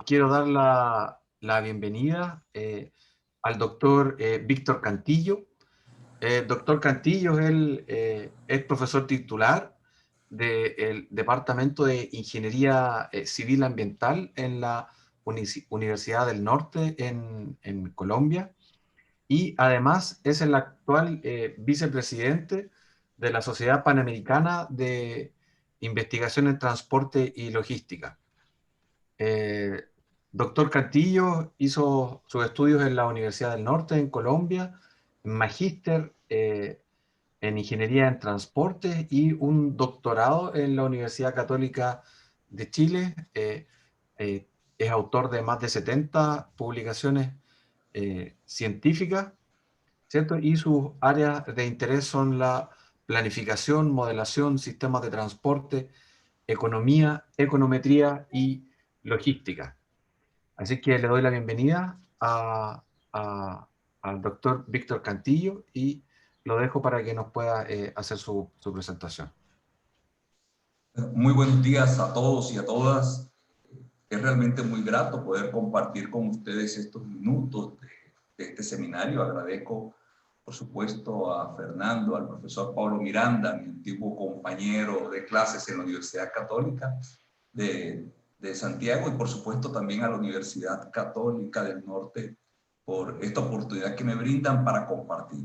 Quiero dar la bienvenida al doctor Víctor Cantillo. Doctor Cantillo, él es profesor titular del Departamento de Ingeniería Civil Ambiental en la Universidad del Norte en Colombia, y además es el actual vicepresidente de la Sociedad Panamericana de Investigación en Transporte y Logística. Eh, Doctor Cantillo hizo sus estudios en la Universidad del Norte en Colombia, magíster en Ingeniería en Transporte y un doctorado en la Universidad Católica de Chile. Es autor de más de 70 publicaciones científicas, ¿cierto? Y sus áreas de interés son la planificación, modelación, sistemas de transporte, economía, econometría y logística. Así que le doy la bienvenida al doctor Víctor Cantillo y lo dejo para que nos pueda hacer su presentación. Muy buenos días a todos y a todas. Es realmente muy grato poder compartir con ustedes estos minutos de este seminario. Agradezco, por supuesto, a Fernando, al profesor Pablo Miranda, mi antiguo compañero de clases en la Universidad Católica de Santiago, y por supuesto también a la Universidad Católica del Norte por esta oportunidad que me brindan para compartir.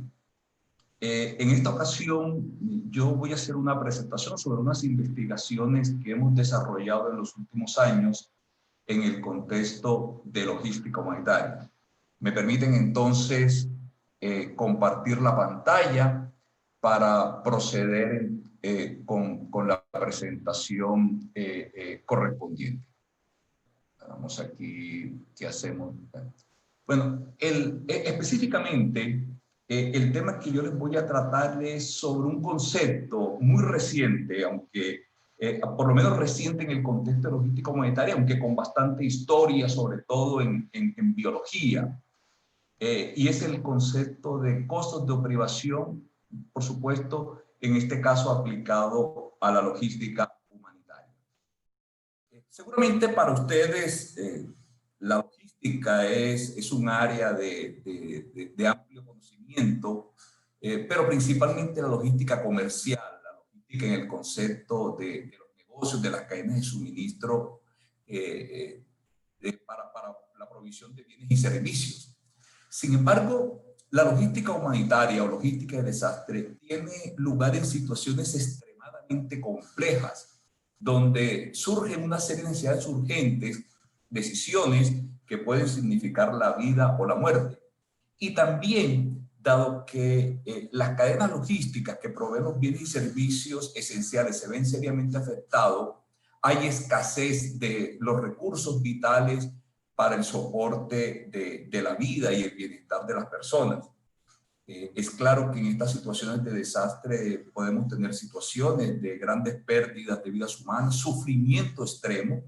En esta ocasión yo voy a hacer una presentación sobre unas investigaciones que hemos desarrollado en los últimos años en el contexto de logística humanitaria. Me permiten entonces compartir la pantalla para proceder con la presentación correspondiente. Vamos aquí, ¿qué hacemos? Bueno, específicamente el tema que yo les voy a tratar es sobre un concepto muy reciente, aunque por lo menos reciente en el contexto de logística humanitaria, aunque con bastante historia, sobre todo en biología, y es el concepto de costos de privación, por supuesto, en este caso aplicado a la logística humanitaria. Seguramente para ustedes la logística es un área de amplio conocimiento, pero principalmente la logística comercial, la logística en el concepto de los negocios, de las cadenas de suministro para la provisión de bienes y servicios. Sin embargo, la logística humanitaria o logística de desastre tiene lugar en situaciones extremadamente complejas, donde surgen una serie de necesidades urgentes, decisiones que pueden significar la vida o la muerte. Y también, dado que las cadenas logísticas que proveen los bienes y servicios esenciales se ven seriamente afectados, hay escasez de los recursos vitales para el soporte de la vida y el bienestar de las personas. Es claro que en estas situaciones de desastre podemos tener situaciones de grandes pérdidas de vidas humanas, sufrimiento extremo,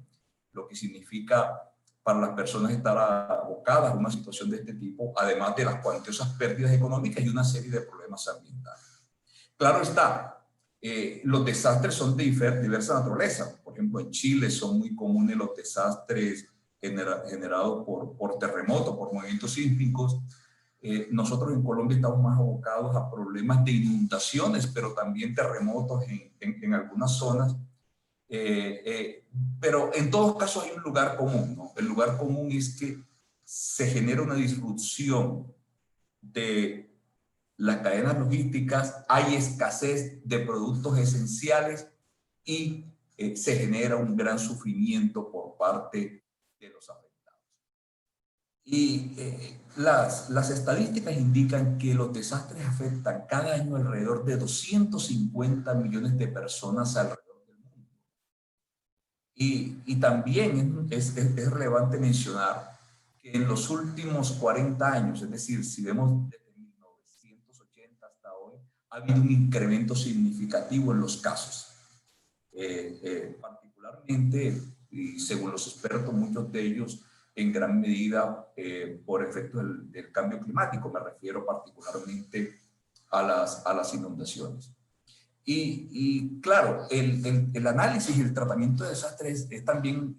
lo que significa para las personas estar abocadas a una situación de este tipo, además de las cuantiosas pérdidas económicas y una serie de problemas ambientales. Claro está, los desastres son de diversa naturaleza. Por ejemplo, en Chile son muy comunes los desastres generados por terremotos, por movimientos sísmicos. Nosotros en Colombia estamos más abocados a problemas de inundaciones, pero también terremotos en algunas zonas. Pero en todos casos hay un lugar común, ¿no? El lugar común es que se genera una disrupción de las cadenas logísticas, hay escasez de productos esenciales y se genera un gran sufrimiento por parte de los afectados. Y las estadísticas indican que los desastres afectan cada año alrededor de 250 millones de personas alrededor del mundo. Y también es relevante mencionar que en los últimos 40 años, es decir, si vemos desde 1980 hasta hoy, ha habido un incremento significativo en los casos. Particularmente, y según los expertos, muchos de ellos en gran medida por efectos del cambio climático. Me refiero particularmente a las inundaciones. Y claro, el análisis y el tratamiento de desastres es también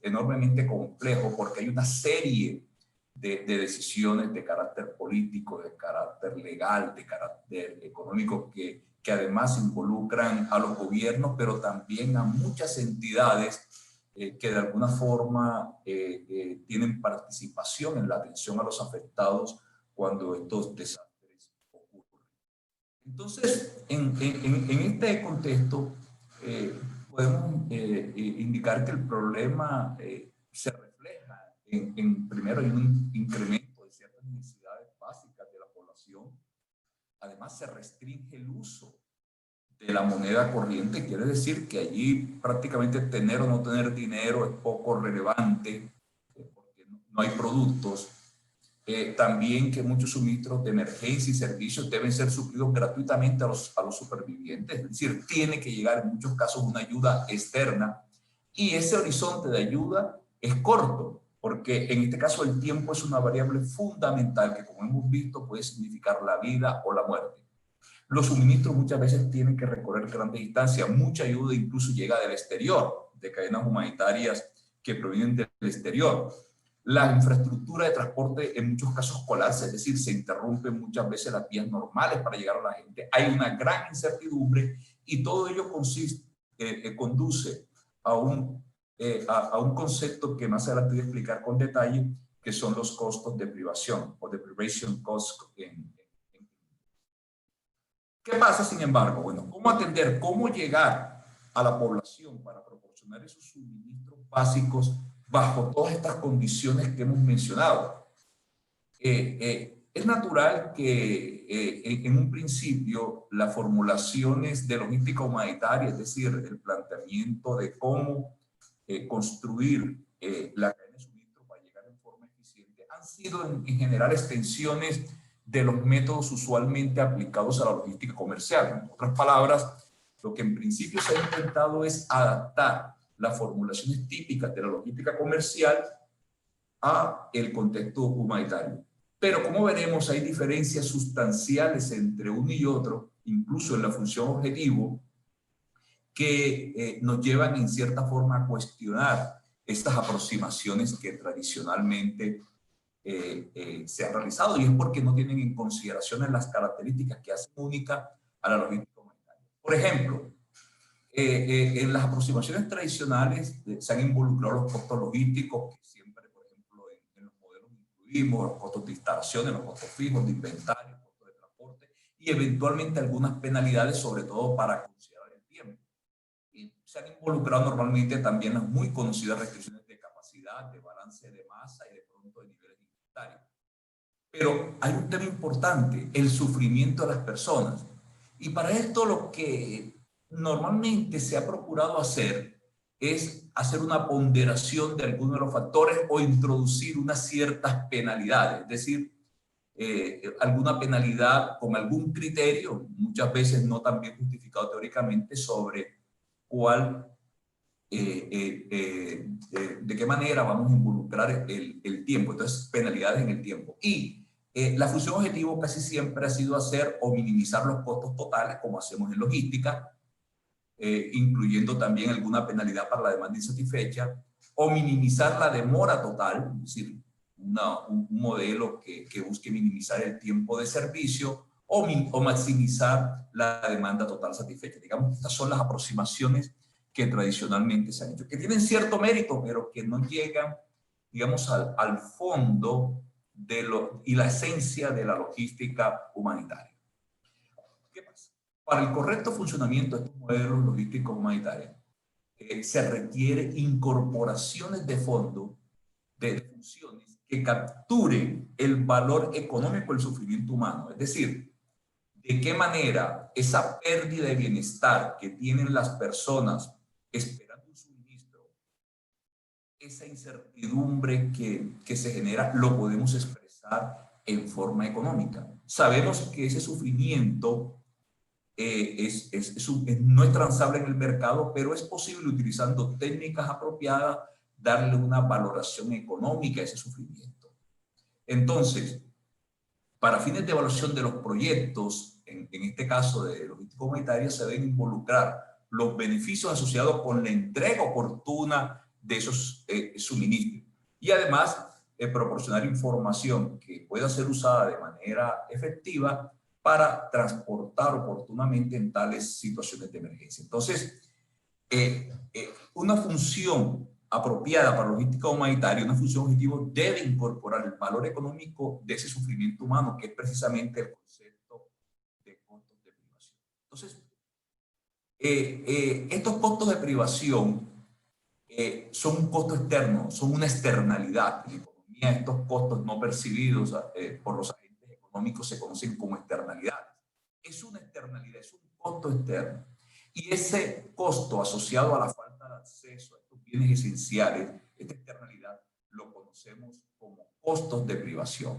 enormemente complejo porque hay una serie de decisiones de carácter político, de carácter legal, de carácter económico que además involucran a los gobiernos, pero también a muchas entidades que de alguna forma tienen participación en la atención a los afectados cuando estos desastres ocurren. Entonces, en este contexto, podemos indicar que el problema se refleja primero, en un incremento de ciertas necesidades básicas de la población. Además, se restringe el uso de la moneda corriente. Quiere decir que allí prácticamente tener o no tener dinero es poco relevante, porque no hay productos. También que muchos suministros de emergencia y servicios deben ser suplidos gratuitamente a los supervivientes. Es decir, tiene que llegar en muchos casos una ayuda externa, y ese horizonte de ayuda es corto, porque en este caso el tiempo es una variable fundamental que, como hemos visto, puede significar la vida o la muerte. Los suministros muchas veces tienen que recorrer grandes distancias. Mucha ayuda incluso llega del exterior, de cadenas humanitarias que provienen del exterior. La infraestructura de transporte en muchos casos colapsa, es decir, se interrumpen muchas veces las vías normales para llegar a la gente. Hay una gran incertidumbre y todo ello conduce a un concepto que más adelante voy a explicar con detalle, que son los costos de privación o deprivation costs. ¿Qué pasa, sin embargo? Bueno, ¿cómo atender, cómo llegar a la población para proporcionar esos suministros básicos bajo todas estas condiciones que hemos mencionado? Es natural que en un principio las formulaciones de logística humanitaria, es decir, el planteamiento de cómo construir la cadena de suministro para llegar en forma eficiente, han sido en general extensiones de los métodos usualmente aplicados a la logística comercial. En otras palabras, lo que en principio se ha intentado es adaptar las formulaciones típicas de la logística comercial a el contexto humanitario. Pero como veremos, hay diferencias sustanciales entre uno y otro, incluso en la función objetivo, que nos llevan en cierta forma a cuestionar estas aproximaciones que tradicionalmente se han realizado, y es porque no tienen en consideración las características que hacen única a la logística humanitaria. Por ejemplo, en las aproximaciones tradicionales se han involucrado los costos logísticos, que siempre, por ejemplo, en los modelos incluimos los costos de instalaciones, los costos fijos de inventario, costos de transporte y eventualmente algunas penalidades, sobre todo para considerar el tiempo. Y se han involucrado normalmente también las muy conocidas restricciones de capacidad, de balance de masa y de pronto de niveles inventarios. Pero hay un tema importante, el sufrimiento de las personas. Y para esto lo que normalmente se ha procurado hacer es hacer una ponderación de algunos de los factores o introducir unas ciertas penalidades, es decir, alguna penalidad con algún criterio, muchas veces no tan bien justificado teóricamente, sobre de qué manera vamos a involucrar el tiempo. Entonces, penalidades en el tiempo. Y la función objetivo casi siempre ha sido hacer o minimizar los costos totales, como hacemos en logística, incluyendo también alguna penalidad para la demanda insatisfecha, o minimizar la demora total, es decir, un modelo que busque minimizar el tiempo de servicio, o maximizar la demanda total satisfecha. Digamos, estas son las aproximaciones que tradicionalmente se han hecho, que tienen cierto mérito, pero que no llegan, digamos, al fondo y la esencia de la logística humanitaria. ¿Qué pasa? Para el correcto funcionamiento de estos modelos logísticos humanitarios, se requiere incorporaciones de fondo de funciones que capturen el valor económico del sufrimiento humano. Es decir, de qué manera esa pérdida de bienestar que tienen las personas esperando un suministro, esa incertidumbre que se genera, lo podemos expresar en forma económica. Sabemos que ese sufrimiento no es transable en el mercado, pero es posible, utilizando técnicas apropiadas, darle una valoración económica a ese sufrimiento. Entonces, para fines de evaluación de los proyectos, en este caso de logística humanitaria, se deben involucrar los beneficios asociados con la entrega oportuna de esos suministros. Y además, proporcionar información que pueda ser usada de manera efectiva para transportar oportunamente en tales situaciones de emergencia. Entonces, una función apropiada para logística humanitaria, una función objetiva, debe incorporar el valor económico de ese sufrimiento humano, que es precisamente el concepto de costos de privación. Entonces, estos costos de privación son un costo externo, son una externalidad. En economía, estos costos no percibidos por los agentes económicos se conocen como externalidades. Es una externalidad, es un costo externo. Y ese costo asociado a la falta de acceso a estos bienes esenciales, esta externalidad, lo conocemos como costos de privación.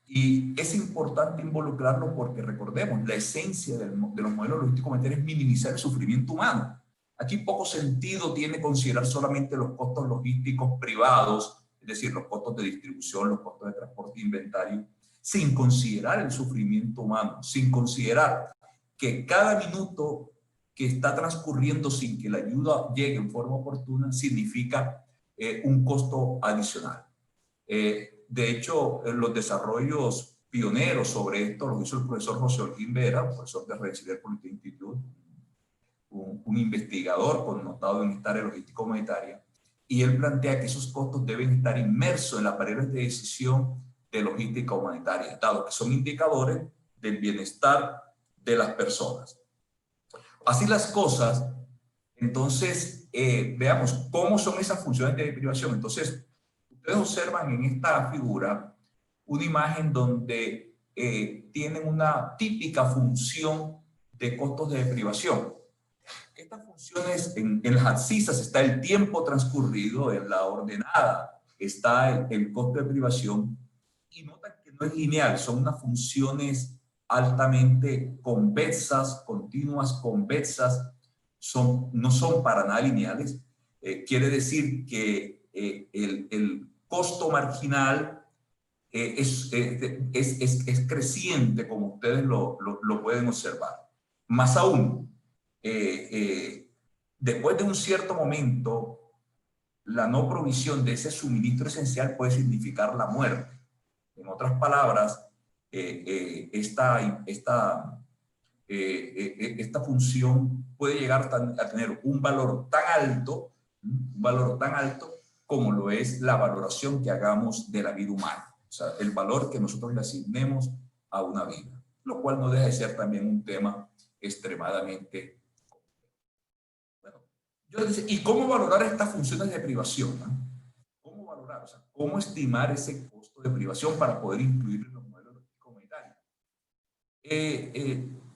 Y es importante involucrarlo porque recordemos, la esencia de los modelos logísticos humanitarios es minimizar el sufrimiento humano. Aquí poco sentido tiene considerar solamente los costos logísticos privados, es decir, los costos de distribución, los costos de transporte e inventario, sin considerar el sufrimiento humano, sin considerar que cada minuto que está transcurriendo sin que la ayuda llegue en forma oportuna significa un costo adicional. De hecho, los desarrollos pioneros sobre esto los hizo el profesor José Holguín Vera, profesor de Rensselaer Politécnico Institute, un investigador connotado en esta área logística humanitaria, y él plantea que esos costos deben estar inmersos en las variables de decisión de logística humanitaria, dado que son indicadores del bienestar de las personas. Así las cosas, entonces, veamos cómo son esas funciones de privación. Entonces, ustedes observan en esta figura una imagen donde tienen una típica función de costos de privación. Estas funciones, en las abscisas está el tiempo transcurrido, en la ordenada está el costo de privación, y notan que no es lineal, son unas funciones altamente convexas, continuas, convexas, no son para nada lineales. Quiere decir que el costo marginal es creciente, como ustedes lo pueden observar. Más aún, después de un cierto momento, la no provisión de ese suministro esencial puede significar la muerte. En otras palabras, esta función puede llegar a tener un valor tan alto como lo es la valoración que hagamos de la vida humana. O sea, el valor que nosotros le asignemos a una vida, lo cual no deja de ser también un tema extremadamente bueno. Yo decía, ¿y cómo valorar estas funciones de privación? ¿Cómo valorar? O sea, ¿cómo estimar ese costo de privación para poder incluirlo en los modelos comunitarios?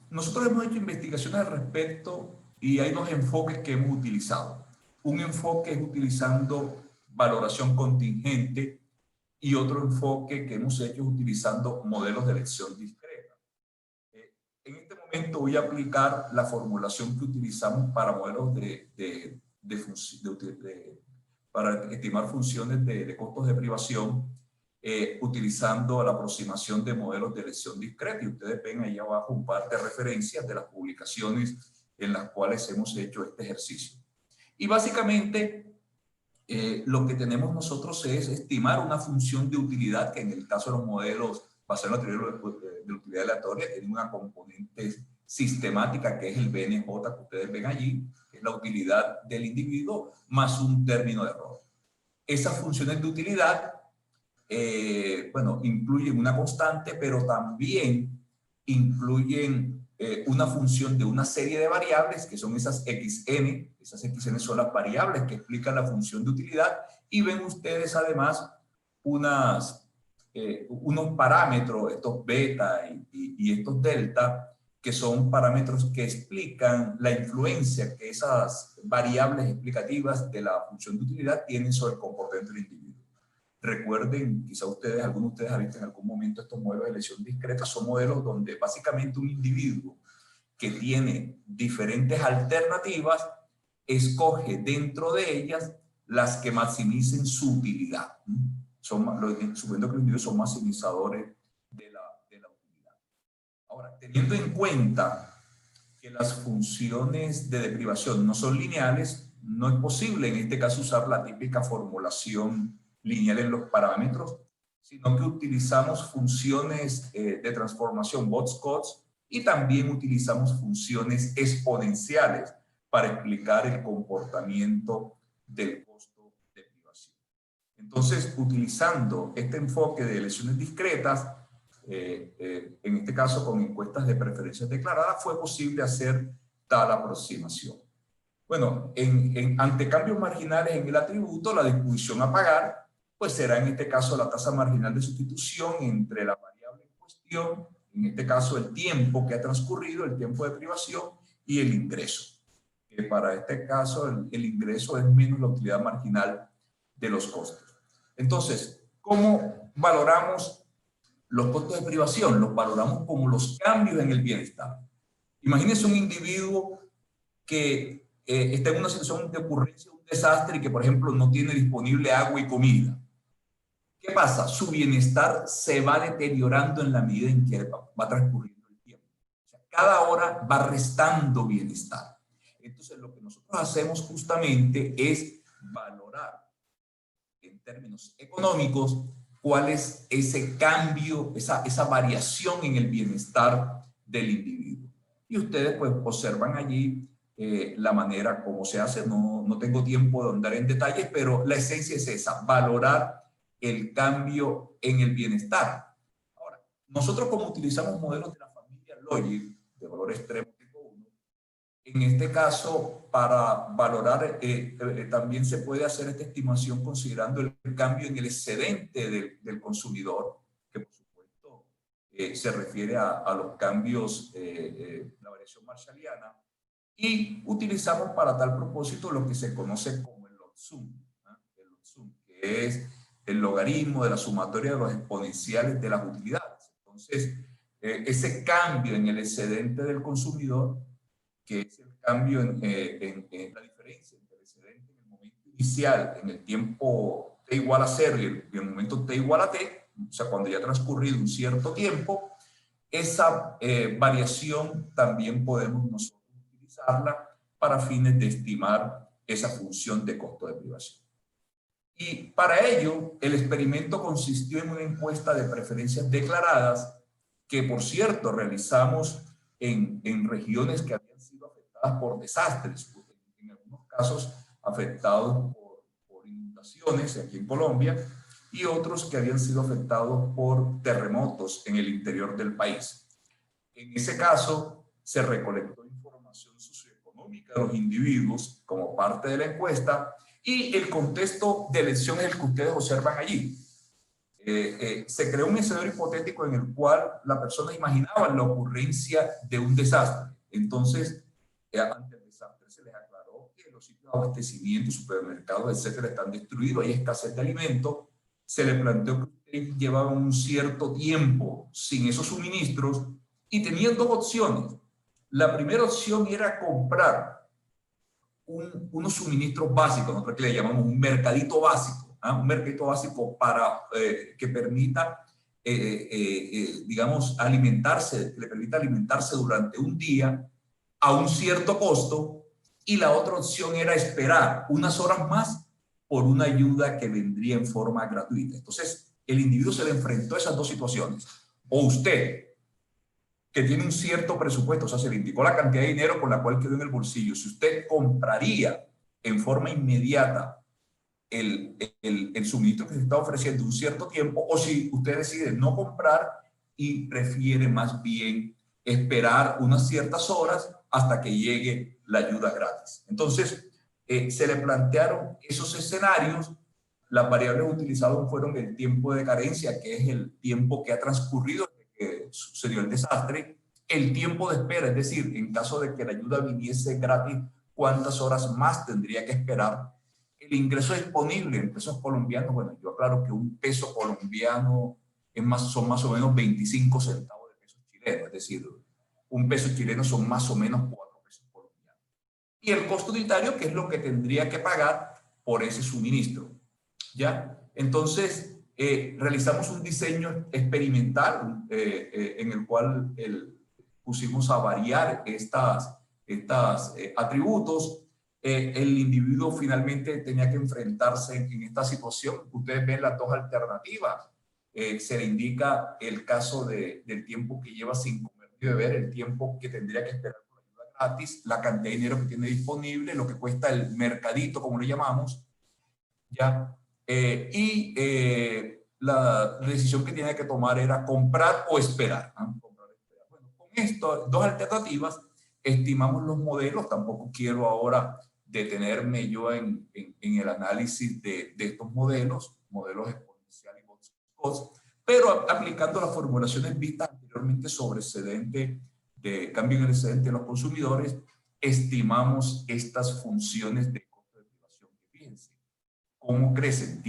Nosotros hemos hecho investigaciones al respecto y hay dos enfoques que hemos utilizado. Un enfoque es utilizando valoración contingente y otro enfoque que hemos hecho es utilizando modelos de elección discreta. En este momento voy a aplicar la formulación que utilizamos para modelos para estimar funciones de costos de privación, utilizando la aproximación de modelos de elección discreta. Y ustedes ven ahí abajo un par de referencias de las publicaciones en las cuales hemos hecho este ejercicio. Y básicamente lo que tenemos nosotros es estimar una función de utilidad que en el caso de los modelos basados en la teoría de utilidad aleatoria tiene una componente sistemática que es el BNJ que ustedes ven allí, que es la utilidad del individuo más un término de error. Esas funciones de utilidad bueno, incluyen una constante, pero también incluyen una función de una serie de variables, que son esas XN. Esas XN son las variables que explican la función de utilidad, y ven ustedes además unos parámetros, estos beta y estos delta, que son parámetros que explican la influencia que esas variables explicativas de la función de utilidad tienen sobre el comportamiento del individuo. Recuerden, quizá algunos de ustedes han visto en algún momento estos modelos de elección discreta. Son modelos donde básicamente un individuo que tiene diferentes alternativas escoge dentro de ellas las que maximicen su utilidad. Suponiendo que los individuos son maximizadores de la utilidad. Ahora, teniendo en cuenta que las funciones de deprivación no son lineales, no es posible en este caso usar la típica formulación lineal en los parámetros, sino que utilizamos funciones de transformación Box-Cots y también utilizamos funciones exponenciales para explicar el comportamiento del costo de privación. Entonces, utilizando este enfoque de elecciones discretas, en este caso con encuestas de preferencias declaradas, fue posible hacer tal aproximación. Bueno, ante cambios marginales en el atributo, la disposición a pagar, pues será en este caso la tasa marginal de sustitución entre la variable en cuestión, en este caso el tiempo que ha transcurrido, el tiempo de privación y el ingreso. Para este caso, el ingreso es menos la utilidad marginal de los costos. Entonces, ¿cómo valoramos los costos de privación? Los valoramos como los cambios en el bienestar. Imagínense un individuo que está en una situación de ocurrencia, un desastre y que, por ejemplo, no tiene disponible agua y comida. ¿Qué pasa? Su bienestar se va deteriorando en la medida en que va transcurriendo el tiempo. O sea, cada hora va restando bienestar. Entonces, lo que nosotros hacemos justamente es valorar en términos económicos cuál es ese cambio, esa variación en el bienestar del individuo. Y ustedes pues observan allí la manera como se hace. No tengo tiempo de ahondar en detalles, pero la esencia es esa, valorar el cambio en el bienestar. Ahora, nosotros como utilizamos modelos de la familia Logic, de valor extremo tipo 1, en este caso, para valorar, también se puede hacer esta estimación considerando el cambio en el excedente del consumidor, que por supuesto se refiere a los cambios, la variación marshalliana, y utilizamos para tal propósito lo que se conoce como el log-sum, ¿no? El log-sum, que es el logaritmo de la sumatoria de los exponenciales de las utilidades. Entonces, ese cambio en el excedente del consumidor, que es el cambio en la diferencia entre el excedente en el momento inicial, en el tiempo t igual a 0 y el momento t igual a t, o sea, cuando ya ha transcurrido un cierto tiempo, esa variación también podemos nosotros utilizarla para fines de estimar esa función de costo de privación. Y para ello, el experimento consistió en una encuesta de preferencias declaradas que, por cierto, realizamos en regiones que habían sido afectadas por desastres, en algunos casos afectados por inundaciones aquí en Colombia y otros que habían sido afectados por terremotos en el interior del país. En ese caso, se recolectó información socioeconómica de los individuos como parte de la encuesta y el contexto de elección es el que ustedes observan allí. Se creó un escenario hipotético en el cual la persona imaginaba la ocurrencia de un desastre. Entonces, ante el desastre se les aclaró que los sitios de abastecimiento, supermercados, etcétera, están destruidos, hay escasez de alimentos. Se le planteó que ustedes llevaban un cierto tiempo sin esos suministros y tenían dos opciones. La primera opción era comprar unos suministros básicos, nosotros que le llamamos un mercadito básico, un mercadito básico para que permita, digamos, alimentarse, le permita alimentarse durante un día a un cierto costo, y la otra opción era esperar unas horas más por una ayuda que vendría en forma gratuita. Entonces, el individuo se le enfrentó a esas dos situaciones. O usted, que tiene un cierto presupuesto, o sea, se le indicó la cantidad de dinero con la cual quedó en el bolsillo, si usted compraría en forma inmediata el suministro que se está ofreciendo un cierto tiempo, o si usted decide no comprar y prefiere más bien esperar unas ciertas horas hasta que llegue la ayuda gratis. Entonces, se le plantearon esos escenarios. Las variables utilizadas fueron el tiempo de carencia, que es el tiempo que ha transcurrido que sucedió el desastre, el tiempo de espera, es decir, en caso de que la ayuda viniese gratis, cuántas horas más tendría que esperar, el ingreso disponible en pesos colombianos. Bueno, yo aclaro que un peso colombiano son más o menos 25 centavos de pesos chilenos, es decir, un peso chileno son más o menos 4 pesos colombianos. Y el costo unitario, que es lo que tendría que pagar por ese suministro, ¿ya? Entonces, realizamos un diseño experimental en el cual pusimos a variar estos atributos el individuo finalmente tenía que enfrentarse en esta situación. Ustedes ven las dos alternativas. Se le indica el caso del tiempo que lleva sin comer ni beber, el tiempo que tendría que esperar por ayuda gratis, la cantidad de dinero que tiene disponible, lo que cuesta el mercadito, como lo llamamos, ¿ya? La decisión que tiene que tomar era comprar o esperar, ¿no? Comprar o esperar. Bueno, con estas dos alternativas estimamos los modelos. Tampoco quiero ahora detenerme yo en el análisis de estos modelos exponencial y Box-Cost, pero aplicando las formulaciones vistas anteriormente sobre excedente, de cambio en el excedente de los consumidores, estimamos estas funciones de costo de privación. Fíjense cómo crecen.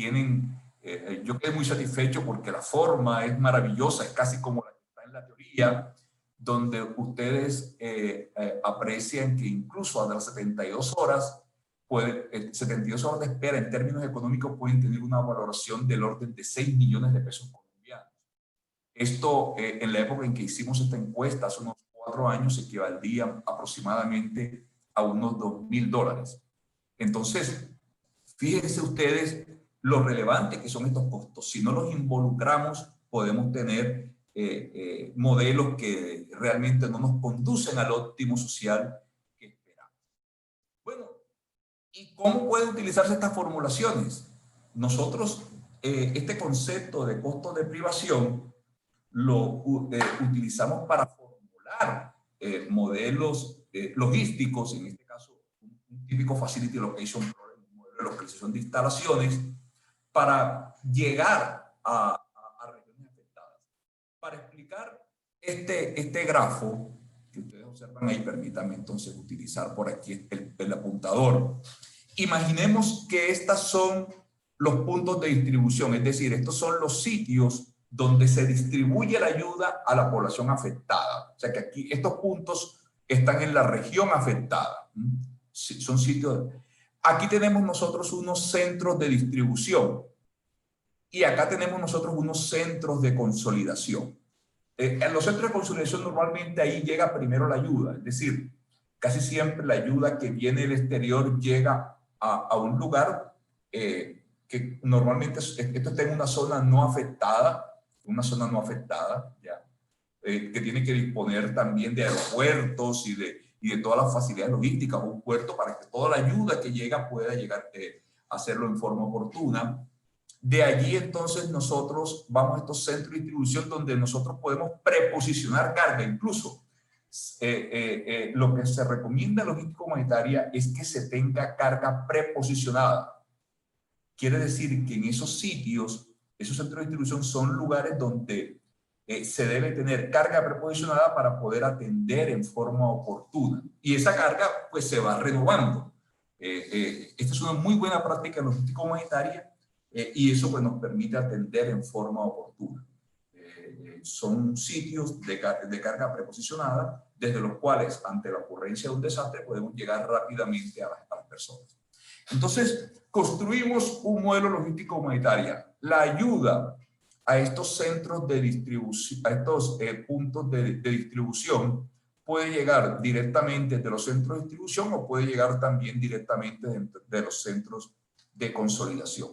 Yo quedé muy satisfecho porque la forma es maravillosa, es casi como la que está en la teoría, donde ustedes aprecian que incluso a las 72 horas, 72 horas de espera en términos económicos pueden tener una valoración del orden de 6 millones de pesos colombianos. Esto, en la época en que hicimos esta encuesta, hace unos 4 años, equivaldría aproximadamente a unos $2.000. Entonces, fíjense ustedes lo relevante que son estos costos. Si no los involucramos, podemos tener modelos que realmente no nos conducen al óptimo social que esperamos. Bueno, ¿y cómo pueden utilizarse estas formulaciones? Nosotros, este concepto de costo de privación lo utilizamos para formular modelos logísticos, en este caso un típico Facility Location Problem, un modelo de localización de instalaciones, para llegar a regiones afectadas. Para explicar este grafo que ustedes observan ahí, permítanme entonces utilizar por aquí el apuntador. Imaginemos que estos son los puntos de distribución, es decir, estos son los sitios donde se distribuye la ayuda a la población afectada. O sea que aquí estos puntos están en la región afectada. Son sitios. Aquí tenemos nosotros unos centros de distribución y acá tenemos nosotros unos centros de consolidación. En los centros de consolidación normalmente ahí llega primero la ayuda, es decir, casi siempre la ayuda que viene del exterior llega a un lugar que normalmente esto está en una zona no afectada, ya, que tiene que disponer también de aeropuertos y de todas las facilidades logísticas, un puerto para que toda la ayuda que llega pueda llegar a hacerlo en forma oportuna. De allí entonces nosotros vamos a estos centros de distribución donde nosotros podemos preposicionar carga. Incluso lo que se recomienda en logística humanitaria es que se tenga carga preposicionada. Quiere decir que en esos sitios, esos centros de distribución son lugares donde se debe tener carga preposicionada para poder atender en forma oportuna. Y esa carga pues se va renovando. Esta es una muy buena práctica en logística humanitaria y eso pues nos permite atender en forma oportuna. Son sitios de carga preposicionada desde los cuales ante la ocurrencia de un desastre podemos llegar rápidamente a las personas. Entonces, construimos un modelo logístico humanitario. La ayuda a estos centros de distribución, a estos puntos de distribución, puede llegar directamente de los centros de distribución o puede llegar también directamente de los centros de consolidación.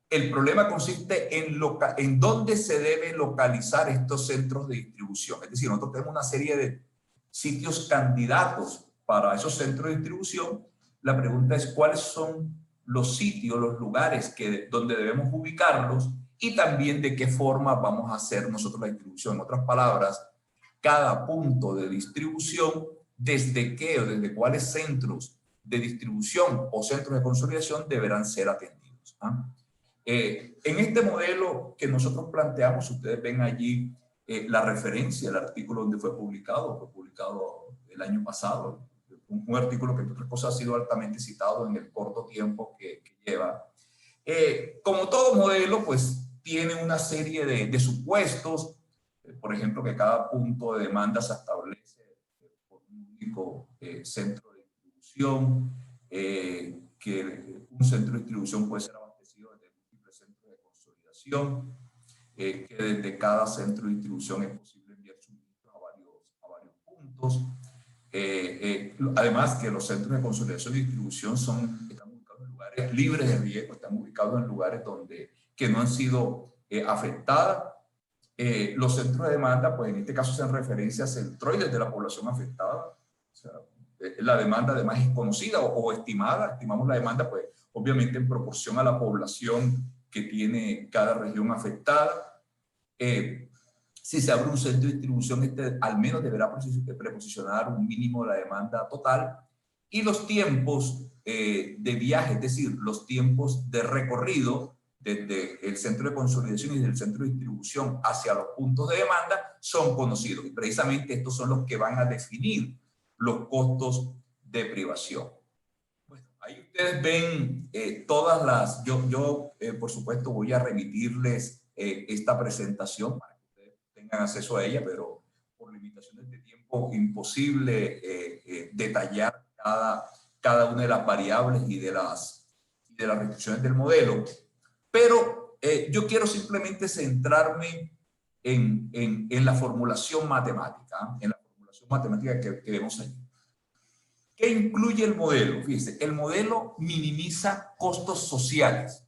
El problema consiste en dónde se debe localizar estos centros de distribución. Es decir, nosotros tenemos una serie de sitios candidatos para esos centros de distribución. La pregunta es cuáles son los sitios, los lugares donde debemos ubicarlos y también de qué forma vamos a hacer nosotros la distribución. En otras palabras, cada punto de distribución, desde qué o desde cuáles centros de distribución o centros de consolidación deberán ser atendidos. En este modelo que nosotros planteamos, ustedes ven allí la referencia, el artículo donde fue publicado el año pasado, un artículo que entre otras cosas ha sido altamente citado en el corto tiempo que lleva. Como todo modelo, pues tiene una serie de supuestos, por ejemplo, que cada punto de demanda se establece por un único centro de distribución, que un centro de distribución puede ser abastecido desde múltiples centros de consolidación, que desde cada centro de distribución es posible enviar suministros a varios puntos. Además que los centros de consolidación y distribución están ubicados en lugares libres de riesgo, están ubicados en lugares que no han sido afectadas. Los centros de demanda, pues en este caso hacen referencia a centroides de la población afectada. O sea, la demanda además es conocida o estimada. Estimamos la demanda, pues obviamente en proporción a la población que tiene cada región afectada. Si se abre un centro de distribución, al menos deberá preposicionar un mínimo de la demanda total. Y los tiempos de viaje, es decir, los tiempos de recorrido desde el centro de consolidación y desde el centro de distribución hacia los puntos de demanda son conocidos. Y precisamente estos son los que van a definir los costos de privación. Bueno, ahí ustedes ven todas las... Yo por supuesto, voy a remitirles esta presentación para que ustedes tengan acceso a ella, pero por limitaciones de tiempo imposible detallar cada una de las variables y de las restricciones del modelo. Pero yo quiero simplemente centrarme en la formulación matemática, que vemos allí. ¿Qué incluye el modelo? Fíjense, el modelo minimiza costos sociales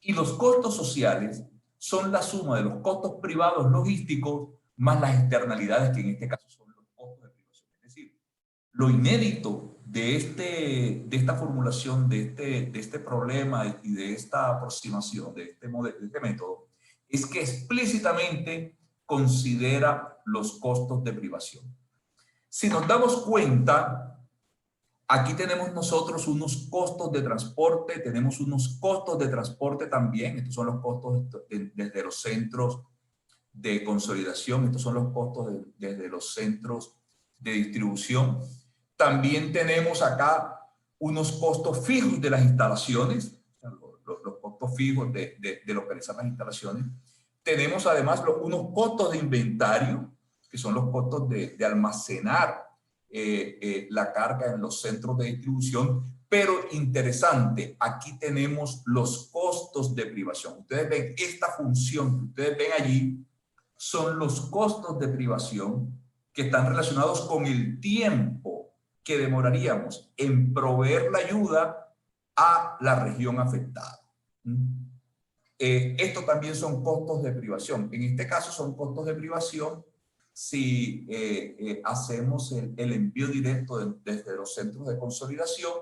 y los costos sociales son la suma de los costos privados logísticos más las externalidades, que en este caso son los costos de privación. Es decir, lo inédito de esta formulación, de este problema y de esta aproximación, de este método, es que explícitamente considera los costos de privación. Si nos damos cuenta, aquí tenemos nosotros unos costos de transporte, tenemos unos costos de transporte también. Estos son los costos desde los centros de consolidación, estos son los costos desde los centros de distribución. También tenemos acá unos costos fijos de las instalaciones, los costos fijos de localizar las instalaciones. Tenemos además unos costos de inventario, que son los costos de almacenar la carga en los centros de distribución. Pero interesante, aquí tenemos los costos de privación. Ustedes ven esta función que ustedes ven allí, son los costos de privación que están relacionados con el tiempo que demoraríamos en proveer la ayuda a la región afectada. Esto también son costos de privación. En este caso son costos de privación si hacemos el envío directo desde los centros de consolidación,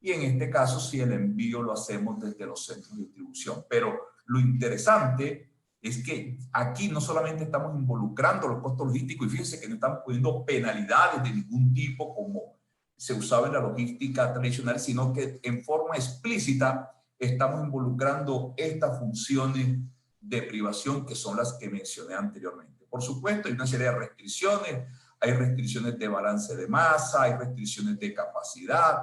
y en este caso si el envío lo hacemos desde los centros de distribución. Pero lo interesante es que aquí no solamente estamos involucrando los costos logísticos, y fíjense que no estamos poniendo penalidades de ningún tipo como se usaba en la logística tradicional, sino que en forma explícita estamos involucrando estas funciones de privación que son las que mencioné anteriormente. Por supuesto, hay una serie de restricciones, hay restricciones de balance de masa, hay restricciones de capacidad,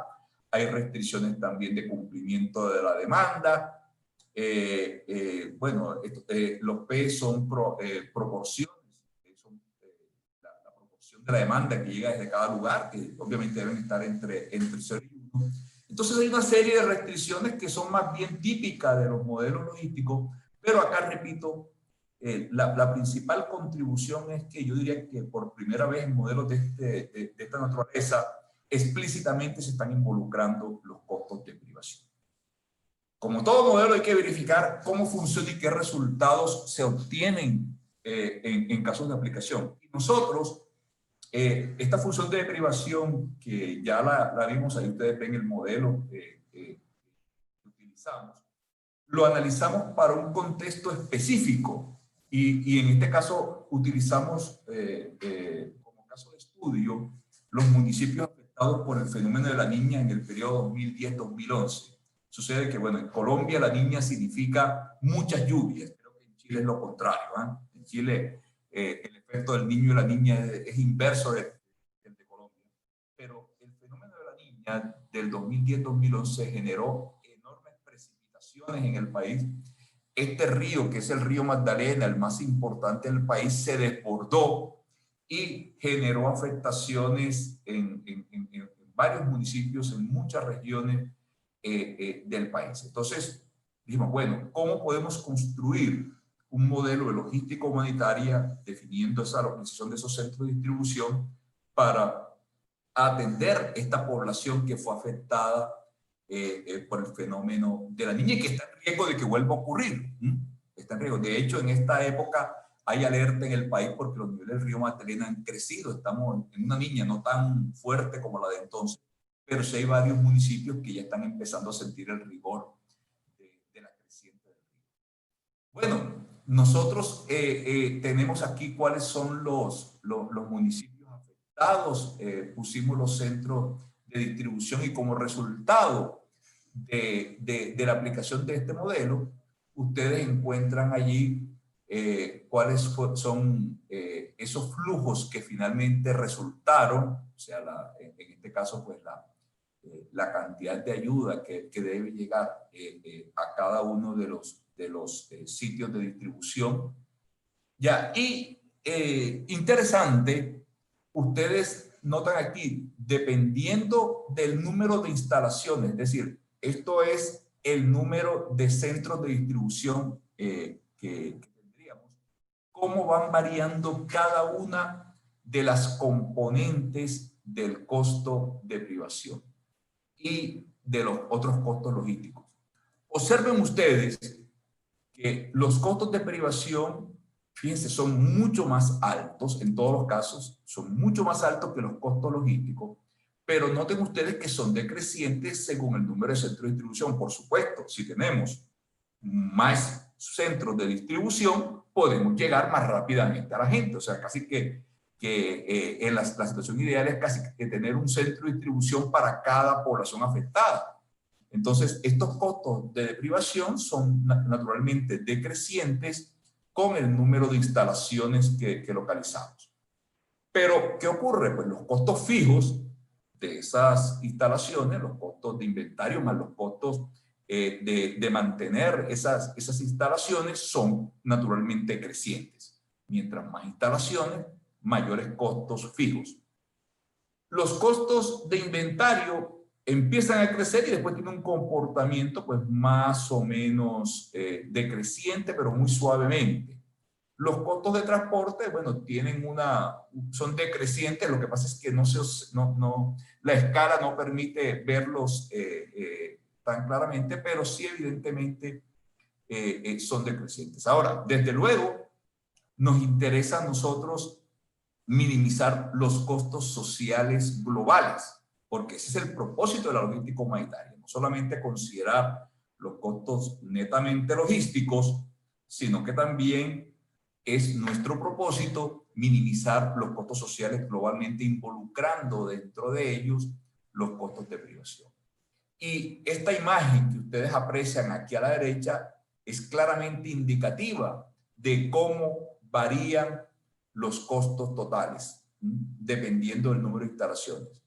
hay restricciones también de cumplimiento de la demanda. Bueno, los P son proporciones, son la proporción de la demanda que llega desde cada lugar, que obviamente deben estar entre 0 y 1. Entonces hay una serie de restricciones que son más bien típicas de los modelos logísticos, pero acá repito, la principal contribución es que yo diría que por primera vez en modelos de esta naturaleza explícitamente se están involucrando los costos de privación. Como todo modelo hay que verificar cómo funciona y qué resultados se obtienen en casos de aplicación. Y nosotros, esta función de privación que ya la vimos, ahí ustedes ven el modelo que utilizamos, lo analizamos para un contexto específico y en este caso utilizamos como caso de estudio los municipios afectados por el fenómeno de la Niña en el periodo 2010-2011. Sucede que, bueno, en Colombia la Niña significa muchas lluvias. Creo que en Chile es lo contrario. En Chile el efecto del niño y la niña es inverso del de Colombia. Pero el fenómeno de la Niña del 2010-2011 generó enormes precipitaciones en el país. Este río, que es el río Magdalena, el más importante del país, se desbordó y generó afectaciones en varios municipios, en muchas regiones del país. Entonces, dijimos, bueno, ¿cómo podemos construir un modelo de logística humanitaria definiendo esa localización de esos centros de distribución para a atender esta población que fue afectada por el fenómeno de la niña y que está en riesgo de que vuelva a ocurrir. Está en riesgo. De hecho, en esta época hay alerta en el país porque los niveles del río Magdalena han crecido. Estamos en una niña no tan fuerte como la de entonces, pero sí hay varios municipios que ya están empezando a sentir el rigor de la creciente del río. Bueno, nosotros tenemos aquí cuáles son los municipios afectados. Pusimos los centros de distribución y como resultado de la aplicación de este modelo, ustedes encuentran allí cuáles son esos flujos que finalmente resultaron, o sea, en este caso, pues la cantidad de ayuda que debe llegar a cada uno de los sitios de distribución. Ya, y interesante, ustedes notan aquí, dependiendo del número de instalaciones, es decir, esto es el número de centros de distribución que tendríamos, cómo van variando cada una de las componentes del costo de privación y de los otros costos logísticos. Observen ustedes que los costos de privación, fíjense, son mucho más altos, en todos los casos, son mucho más altos que los costos logísticos, pero noten ustedes que son decrecientes según el número de centros de distribución. Por supuesto, si tenemos más centros de distribución, podemos llegar más rápidamente a la gente. O sea, casi que en la situación ideal es casi que tener un centro de distribución para cada población afectada. Entonces, estos costos de privación son naturalmente decrecientes con el número de instalaciones que localizamos. Pero, ¿qué ocurre? Pues los costos fijos de esas instalaciones, los costos de inventario más los costos de mantener esas instalaciones son naturalmente crecientes. Mientras más instalaciones, mayores costos fijos. Los costos de inventario empiezan a crecer y después tienen un comportamiento pues más o menos decreciente, pero muy suavemente. Los costos de transporte, bueno, son decrecientes, lo que pasa es que la escala no permite verlos tan claramente, pero sí evidentemente son decrecientes. Ahora, desde luego, nos interesa a nosotros minimizar los costos sociales globales, porque ese es el propósito de la logística humanitaria, no solamente considerar los costos netamente logísticos, sino que también es nuestro propósito minimizar los costos sociales globalmente, involucrando dentro de ellos los costos de privación. Y esta imagen que ustedes aprecian aquí a la derecha es claramente indicativa de cómo varían los costos totales, dependiendo del número de instalaciones.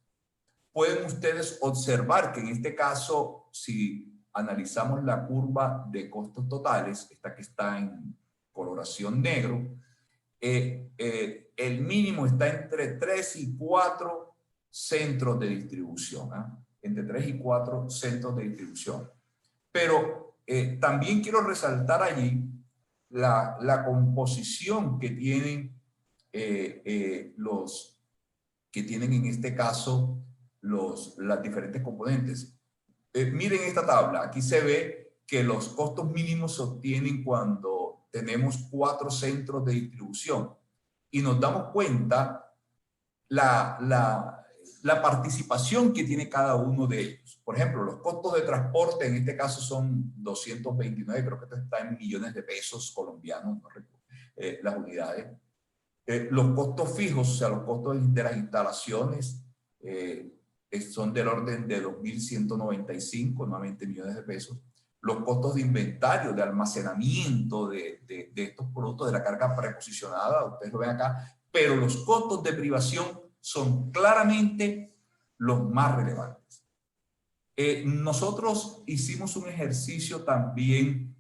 Pueden ustedes observar que en este caso, si analizamos la curva de costos totales, esta que está en coloración negro, el mínimo está entre 3 y 4 centros de distribución, entre 3 y 4 centros de distribución. Pero también quiero resaltar allí la composición que tienen en este caso las diferentes componentes. Miren esta tabla, aquí se ve que los costos mínimos se obtienen cuando tenemos 4 centros de distribución y nos damos cuenta la participación que tiene cada uno de ellos. Por ejemplo, los costos de transporte en este caso son 229, creo que esto está en millones de pesos colombianos, no recuerdo, las unidades. Los costos fijos, o sea, los costos de las instalaciones, son del orden de 2.195, nuevamente millones de pesos. Los costos de inventario, de almacenamiento de estos productos, de la carga preposicionada, ustedes lo ven acá, pero los costos de privación son claramente los más relevantes. Nosotros hicimos un ejercicio también,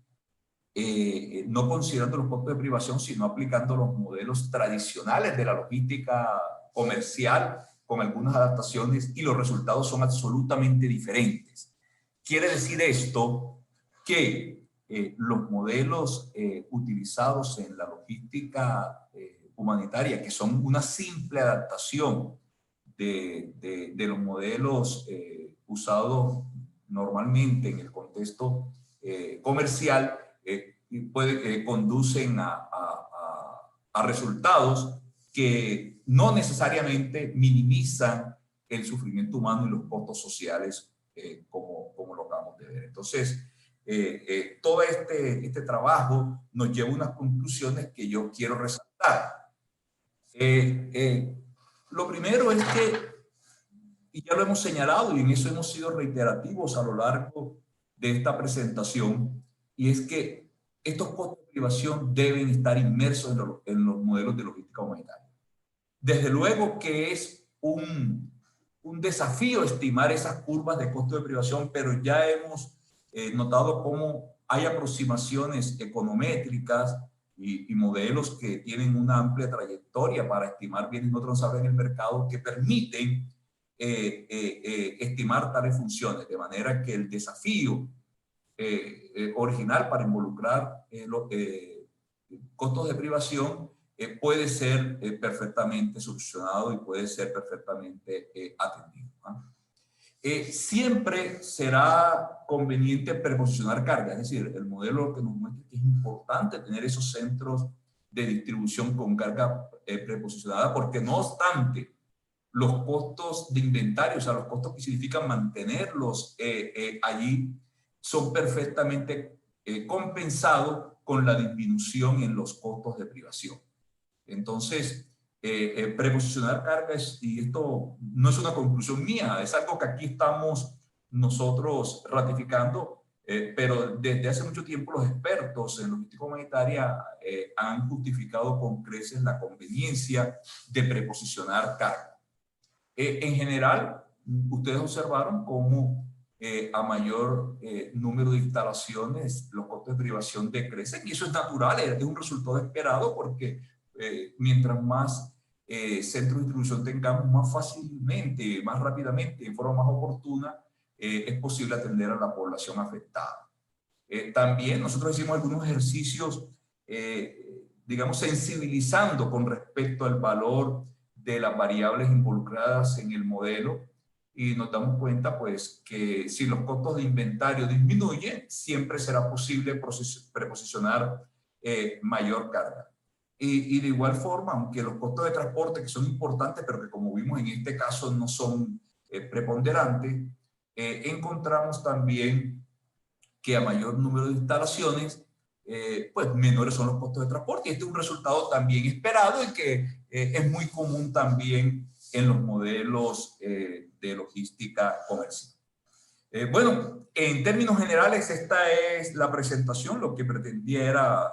no considerando los costos de privación, sino aplicando los modelos tradicionales de la logística comercial con algunas adaptaciones y los resultados son absolutamente diferentes. Quiere decir esto que los modelos utilizados en la logística humanitaria, que son una simple adaptación de los modelos usados normalmente en el contexto comercial conducen a resultados que no necesariamente minimizan el sufrimiento humano y los costos sociales como lo acabamos de ver. Entonces, todo este trabajo nos lleva a unas conclusiones que yo quiero resaltar. Lo primero es que, y ya lo hemos señalado y en eso hemos sido reiterativos a lo largo de esta presentación, y es que estos costos de privación deben estar inmersos en los modelos de logística humanitaria. Desde luego que es un desafío estimar esas curvas de costo de privación, pero ya hemos notado cómo hay aproximaciones econométricas y modelos que tienen una amplia trayectoria para estimar bienes no transables en el mercado que permiten estimar tales funciones, de manera que el desafío original para involucrar los costos de privación puede ser perfectamente solucionado y puede ser perfectamente atendido, ¿no? Siempre será conveniente preposicionar carga, es decir, el modelo que nos muestra que es importante tener esos centros de distribución con carga preposicionada, porque no obstante, los costos de inventario, o sea, los costos que significan mantenerlos allí, son perfectamente compensados con la disminución en los costos de privación. Entonces, preposicionar cargas, y esto no es una conclusión mía, es algo que aquí estamos nosotros ratificando, pero desde hace mucho tiempo los expertos en logística humanitaria han justificado con creces la conveniencia de preposicionar cargas. En general, ustedes observaron cómo a mayor número de instalaciones los costos de privación decrecen, y eso es natural, es un resultado esperado porque mientras más centros de distribución tengamos, más fácilmente, más rápidamente, de forma más oportuna, es posible atender a la población afectada. También nosotros hicimos algunos ejercicios, digamos, sensibilizando con respecto al valor de las variables involucradas en el modelo, y nos damos cuenta pues que si los costos de inventario disminuyen, siempre será posible preposicionar mayor carga. Y de igual forma, aunque los costos de transporte, que son importantes, pero que como vimos en este caso no son preponderantes, encontramos también que a mayor número de instalaciones, pues menores son los costos de transporte. Y este es un resultado también esperado y que es muy común también en los modelos de logística comercial. Bueno, en términos generales, esta es la presentación. Lo que pretendía era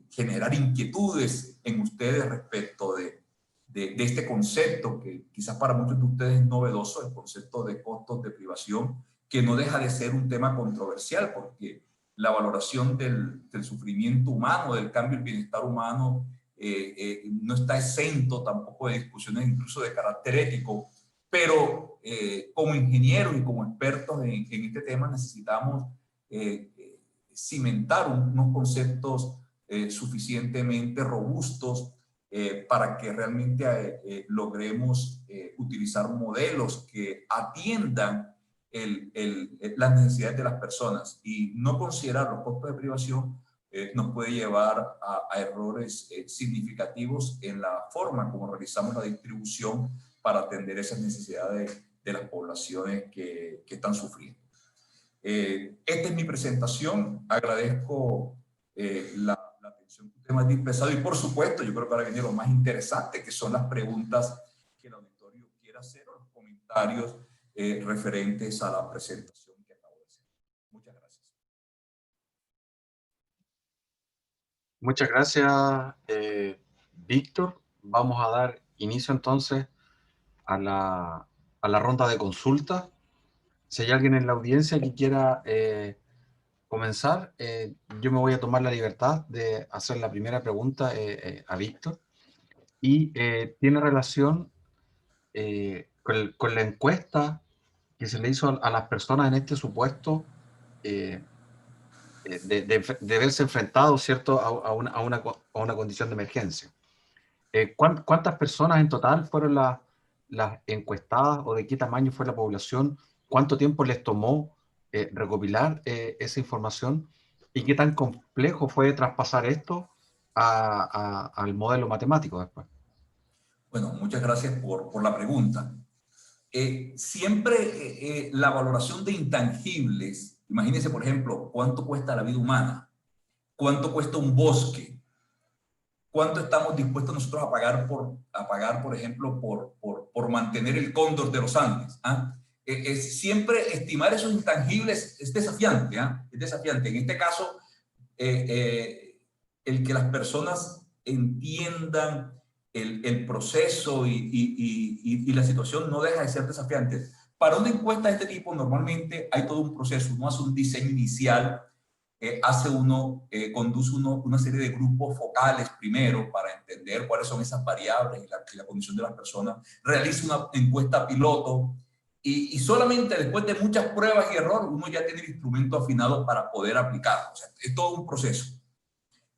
generar inquietudes en ustedes respecto de este concepto que quizás para muchos de ustedes es novedoso, el concepto de costos de privación, que no deja de ser un tema controversial porque la valoración del sufrimiento humano, del cambio del bienestar humano, no está exento tampoco de discusiones incluso de carácter ético, pero como ingenieros y como expertos en este tema necesitamos cimentar unos conceptos suficientemente robustos para que realmente logremos utilizar modelos que atiendan las necesidades de las personas, y no considerar los costos de privación nos puede llevar a errores significativos en la forma como realizamos la distribución para atender esas necesidades de las poblaciones que están sufriendo. Esta es mi presentación. Agradezco la atención que usted me ha dispensado, y por supuesto yo creo que ahora viene lo más interesante, que son las preguntas que el auditorio quiera hacer o los comentarios referentes a la presentación que acabo de hacer. Muchas gracias. Muchas gracias, Víctor. Vamos a dar inicio entonces a la ronda de consultas. Si hay alguien en la audiencia que quiera comenzar, yo me voy a tomar la libertad de hacer la primera pregunta a Víctor, y tiene relación con la encuesta que se le hizo a las personas en este supuesto de verse enfrentados, ¿cierto?, a una condición de emergencia. ¿Cuántas personas en total fueron las encuestadas o de qué tamaño fue la población, cuánto tiempo les tomó recopilar esa información y qué tan complejo fue traspasar esto al modelo matemático después. Bueno, muchas gracias por la pregunta. Siempre la valoración de intangibles, imagínense por ejemplo, cuánto cuesta la vida humana, cuánto cuesta un bosque, cuánto estamos dispuestos nosotros a pagar por ejemplo, por mantener el cóndor de los Andes. ¿Ah? Siempre estimar esos intangibles es desafiante, ¿ah? Es desafiante. En este caso, eh, eh, el que las personas entiendan el proceso y la situación no deja de ser desafiante. Para una encuesta de este tipo, normalmente hay todo un proceso. Uno hace un diseño inicial, conduce una serie de grupos focales primero para entender cuáles son esas variables y la condición de las personas. Realiza una encuesta piloto y solamente después de muchas pruebas y errores uno ya tiene el instrumento afinado para poder aplicarlo. O sea, es todo un proceso.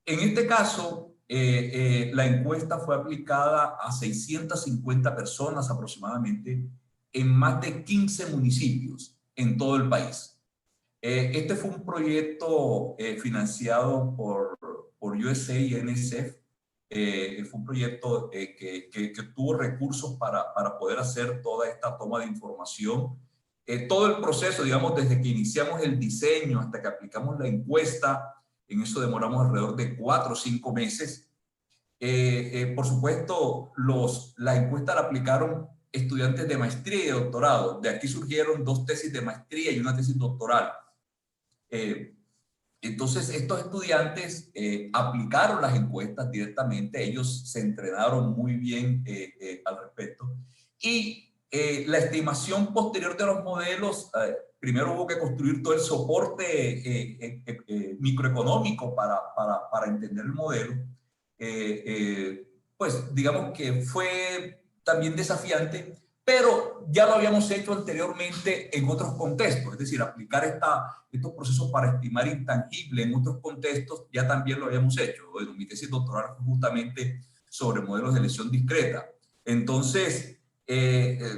En este caso, la encuesta fue aplicada a 650 personas aproximadamente en más de 15 municipios en todo el país. Este fue un proyecto financiado por USAID y NSF. Fue un proyecto que tuvo recursos para poder hacer toda esta toma de información. Todo el proceso, digamos, desde que iniciamos el diseño hasta que aplicamos la encuesta, en eso demoramos alrededor de 4 o 5 meses. Por supuesto, la encuesta la aplicaron estudiantes de maestría y de doctorado. De aquí surgieron 2 tesis de maestría y una tesis doctoral. Entonces, estos estudiantes aplicaron las encuestas directamente, ellos se entrenaron muy bien al respecto. Y la estimación posterior de los modelos, primero hubo que construir todo el soporte microeconómico para entender el modelo. Pues digamos que fue también desafiante, pero ya lo habíamos hecho anteriormente en otros contextos, es decir, aplicar estos procesos para estimar intangible en otros contextos ya también lo habíamos hecho. Bueno, mi tesis doctoral fue justamente sobre modelos de lesión discreta. Entonces,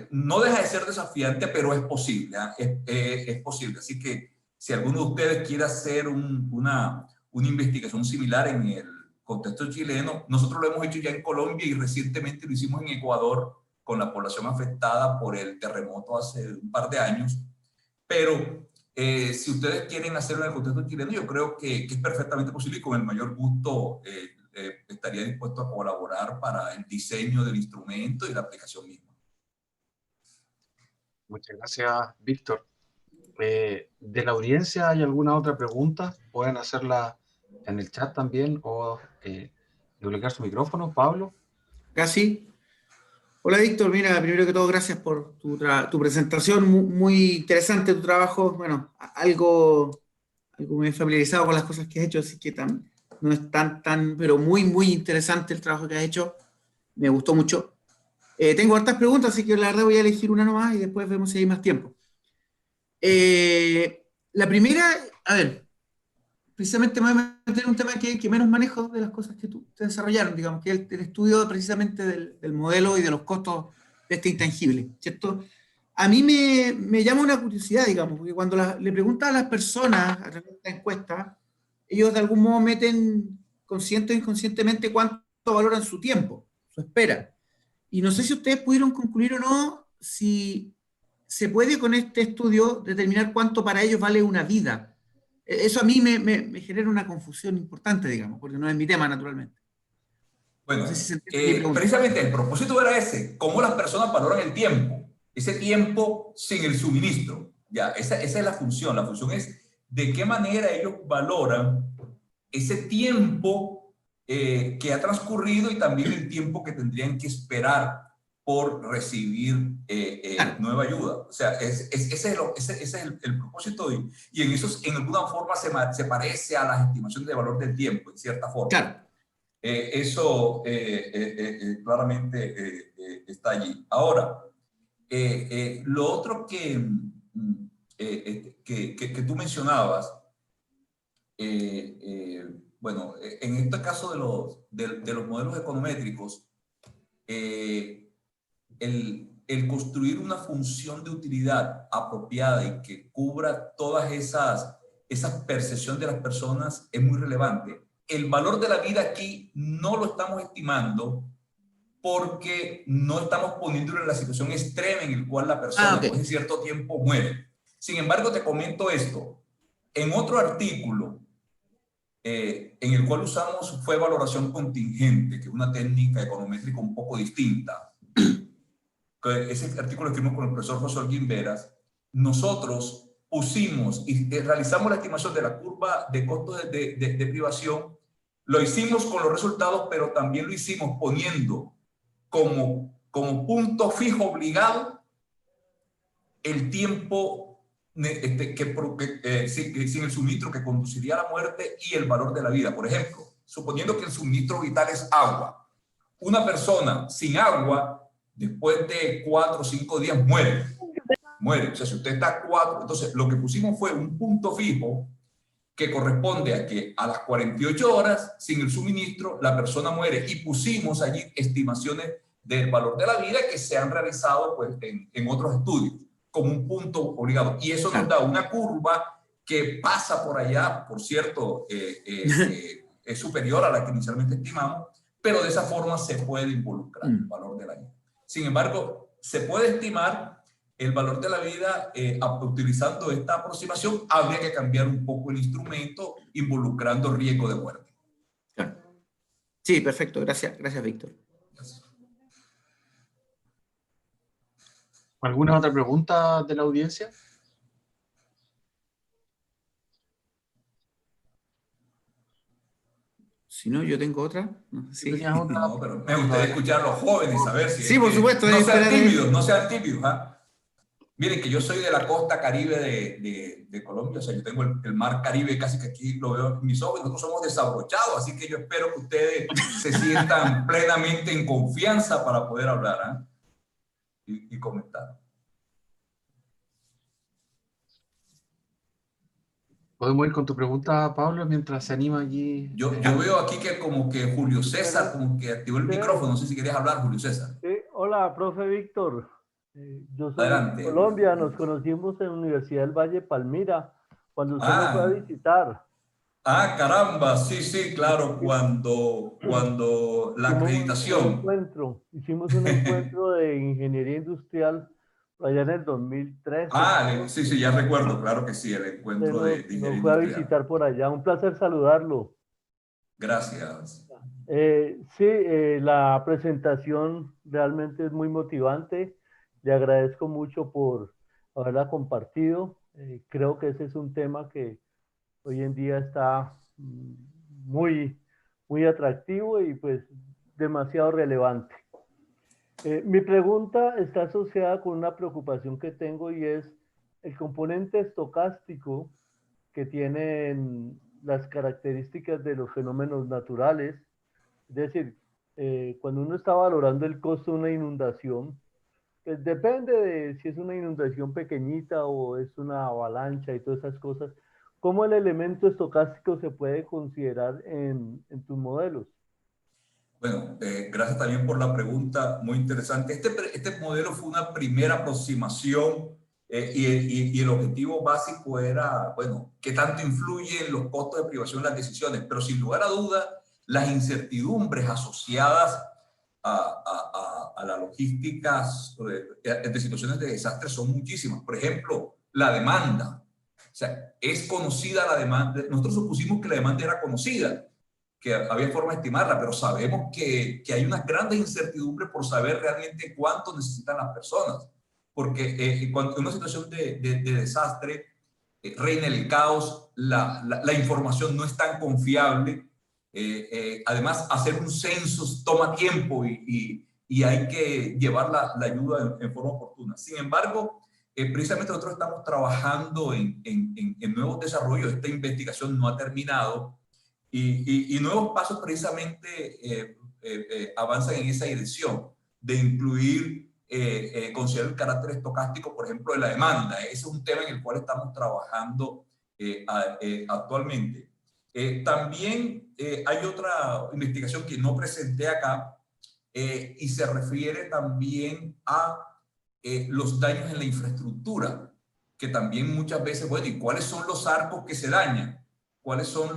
no deja de ser desafiante, pero es posible, ¿eh? Es posible. Así que si alguno de ustedes quiere hacer una investigación similar en el contexto chileno, nosotros lo hemos hecho ya en Colombia y recientemente lo hicimos en Ecuador con la población afectada por el terremoto hace un par de años. Pero si ustedes quieren hacerlo en el contexto chileno, yo creo que es perfectamente posible y con el mayor gusto estaría dispuesto a colaborar para el diseño del instrumento y la aplicación misma. Muchas gracias, Víctor. ¿De la audiencia hay alguna otra pregunta? Pueden hacerla en el chat también o desbloquear su micrófono. Pablo. Casi. Hola Víctor, mira, primero que todo gracias por tu presentación, muy interesante tu trabajo. Bueno, algo me he familiarizado con las cosas que has hecho, así que no es pero muy interesante el trabajo que has hecho, me gustó mucho. Tengo hartas preguntas, así que la verdad voy a elegir una nomás y después vemos si hay más tiempo. La primera, a ver, precisamente me voy a meter en un tema que menos manejo de las cosas que te desarrollaron, digamos, que es el estudio precisamente del modelo y de los costos de este intangible, ¿cierto? A mí me llama una curiosidad, digamos, porque cuando le preguntan a las personas a través de esta encuesta, ellos de algún modo meten consciente o inconscientemente cuánto valoran su tiempo, su espera. Y no sé si ustedes pudieron concluir o no si se puede con este estudio determinar cuánto para ellos vale una vida. Eso a mí me genera una confusión importante, digamos, porque no es mi tema, naturalmente. Bueno, No sé si se entiende mi pregunta. precisamente el propósito era ese, cómo las personas valoran el tiempo, ese tiempo sin el suministro. Ya, esa es la función. La función es de qué manera ellos valoran ese tiempo que ha transcurrido y también el tiempo que tendrían que esperar por recibir nueva ayuda. O sea, ese es el propósito y en eso en alguna forma se parece a las estimaciones de valor del tiempo, en cierta forma. Claro. Eso claramente está allí. Ahora, lo otro que tú mencionabas, bueno, en este caso de los modelos econométricos, el construir una función de utilidad apropiada y que cubra todas esas percepciones de las personas es muy relevante. El valor de la vida aquí no lo estamos estimando porque no estamos poniéndolo en la situación extrema en la cual la persona después de cierto tiempo muere. Sin embargo, te comento esto. En otro artículo, en el cual usamos fue valoración contingente, que es una técnica econométrica un poco distinta. Ese artículo lo escribimos con el profesor José Holguín Veras. Nosotros pusimos y realizamos la estimación de la curva de costos de privación. Lo hicimos con los resultados, pero también lo hicimos poniendo como punto fijo obligado el tiempo sin el suministro que conduciría a la muerte y el valor de la vida. Por ejemplo, suponiendo que el suministro vital es agua. Una persona sin agua, después de 4 o 5 días, muere. O sea, si usted está 4, entonces lo que pusimos fue un punto fijo que corresponde a que a las 48 horas, sin el suministro, la persona muere. Y pusimos allí estimaciones del valor de la vida que se han realizado pues, en otros estudios, como un punto obligado. Y eso nos da una curva que pasa por allá, por cierto, es superior a la que inicialmente estimamos, pero de esa forma se puede involucrar el valor de la vida. Sin embargo, se puede estimar el valor de la vida utilizando esta aproximación. Habría que cambiar un poco el instrumento involucrando riesgo de muerte. Sí, perfecto. Gracias, Víctor. Gracias. ¿Alguna otra pregunta de la audiencia? Si no, yo tengo otra. Sí. No, pero me gustaría escuchar a los jóvenes, a ver si... Sí, por supuesto. No sean tímidos, no sean tímidos. ¿Ah? Miren que yo soy de la costa caribe de Colombia, o sea, yo tengo el mar Caribe casi que aquí lo veo en mis ojos, nosotros somos desabrochados, así que yo espero que ustedes se sientan plenamente en confianza para poder hablar y comentar. ¿Podemos ir con tu pregunta, Pablo, mientras se anima allí? Yo veo aquí que como que Julio César como que activó el micrófono, no sé si querías hablar, Julio César. Hola, profe Víctor. Yo soy Adelante, de Colombia, nos conocimos en la Universidad del Valle Palmira, cuando usted nos fue a visitar. Caramba, sí, claro, cuando la acreditación. Hicimos un encuentro de ingeniería industrial allá en el 2013. Sí, ya recuerdo, claro que sí, el encuentro de ingeniería nos fue a industrial. visitar por allá, un placer saludarlo. Gracias. La presentación realmente es muy motivante. Le agradezco mucho por haberla compartido. Creo que ese es un tema que hoy en día está muy, muy atractivo y pues demasiado relevante. Mi pregunta está asociada con una preocupación que tengo y es el componente estocástico que tienen las características de los fenómenos naturales. Es decir, cuando uno está valorando el costo de una inundación, pues depende de si es una inundación pequeñita o es una avalancha y todas esas cosas. ¿Cómo el elemento estocástico se puede considerar en tus modelos? Bueno, gracias también por la pregunta, muy interesante. Este modelo fue una primera aproximación y el objetivo básico era, bueno, qué tanto influyen los costos de privación en las decisiones, pero sin lugar a duda, las incertidumbres asociadas a la logística de situaciones de desastre son muchísimas. Por ejemplo, la demanda. O sea, es conocida la demanda. Nosotros supusimos que la demanda era conocida, que había forma de estimarla, pero sabemos que hay unas grandes incertidumbres por saber realmente cuánto necesitan las personas. Porque cuando en una situación de desastre reina el caos, la información no es tan confiable. Además, hacer un censo toma tiempo y hay que llevar la ayuda en forma oportuna. Sin embargo, precisamente nosotros estamos trabajando en nuevos desarrollos. Esta investigación no ha terminado y nuevos pasos precisamente avanzan en esa dirección de incluir, considerar el carácter estocástico, por ejemplo, de la demanda. Ese es un tema en el cual estamos trabajando actualmente. También hay otra investigación que no presenté acá y se refiere también a los daños en la infraestructura, que también muchas veces, bueno, ¿y cuáles son los arcos que se dañan? ¿Cuáles son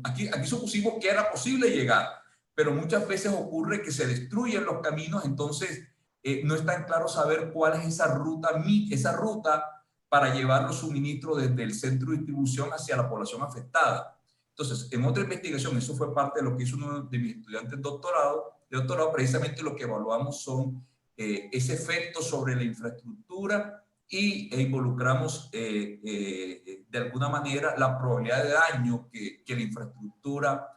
aquí supusimos que era posible llegar, pero muchas veces ocurre que se destruyen los caminos, entonces no es tan claro saber cuál es esa ruta para llevar los suministros desde el centro de distribución hacia la población afectada. Entonces, en otra investigación, eso fue parte de lo que hizo uno de mis estudiantes de doctorado, precisamente lo que evaluamos son ese efecto sobre la infraestructura e involucramos de alguna manera la probabilidad de daño que la infraestructura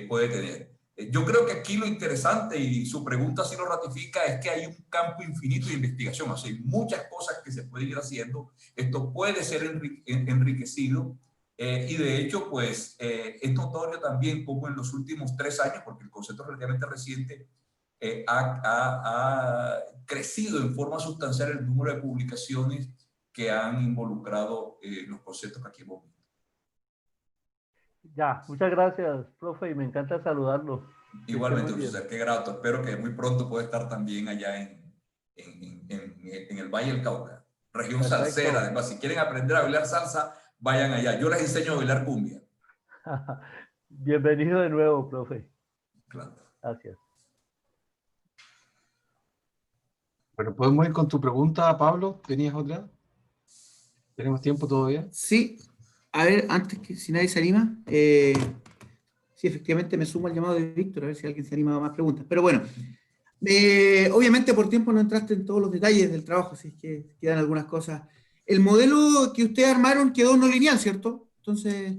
puede tener. Yo creo que aquí lo interesante, y su pregunta sí lo ratifica, es que hay un campo infinito de investigación. O sea, hay muchas cosas que se pueden ir haciendo. Esto puede ser enriquecido. Y de hecho, pues, es notorio también como en los últimos 3 años, porque el concepto es relativamente reciente, ha crecido en forma sustancial el número de publicaciones que han involucrado los conceptos que aquí hemos visto. Ya, muchas gracias, profe, y me encanta saludarlo. Igualmente, profesor, qué grato. Espero que muy pronto pueda estar también allá en el Valle del Cauca, región Perfecto. salsera. Además, si quieren aprender a bailar salsa, vayan allá. Yo les enseño a bailar cumbia. Bienvenido de nuevo, profe. Claro. Gracias. Bueno, ¿podemos ir con tu pregunta, Pablo? ¿Tenías otra? ¿Tenemos tiempo todavía? Sí, a ver, antes que si nadie se anima, sí, efectivamente me sumo al llamado de Víctor, a ver si alguien se anima a más preguntas. Pero bueno, obviamente por tiempo no entraste en todos los detalles del trabajo, si es que quedan algunas cosas. El modelo que ustedes armaron quedó no lineal, ¿cierto? Entonces,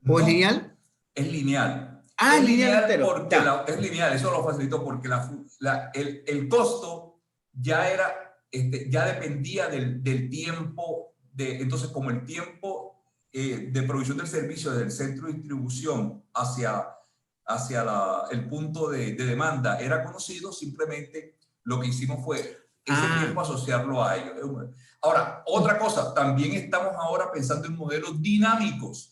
¿o es lineal? Es lineal. Ah, es lineal entero. Porque es lineal, eso lo facilitó porque el costo ya era, ya dependía del tiempo, entonces como el tiempo de provisión del servicio desde el centro de distribución hacia el punto de demanda era conocido, simplemente lo que hicimos fue ese tiempo asociarlo a ello. Ahora, otra cosa, también estamos ahora pensando en modelos dinámicos.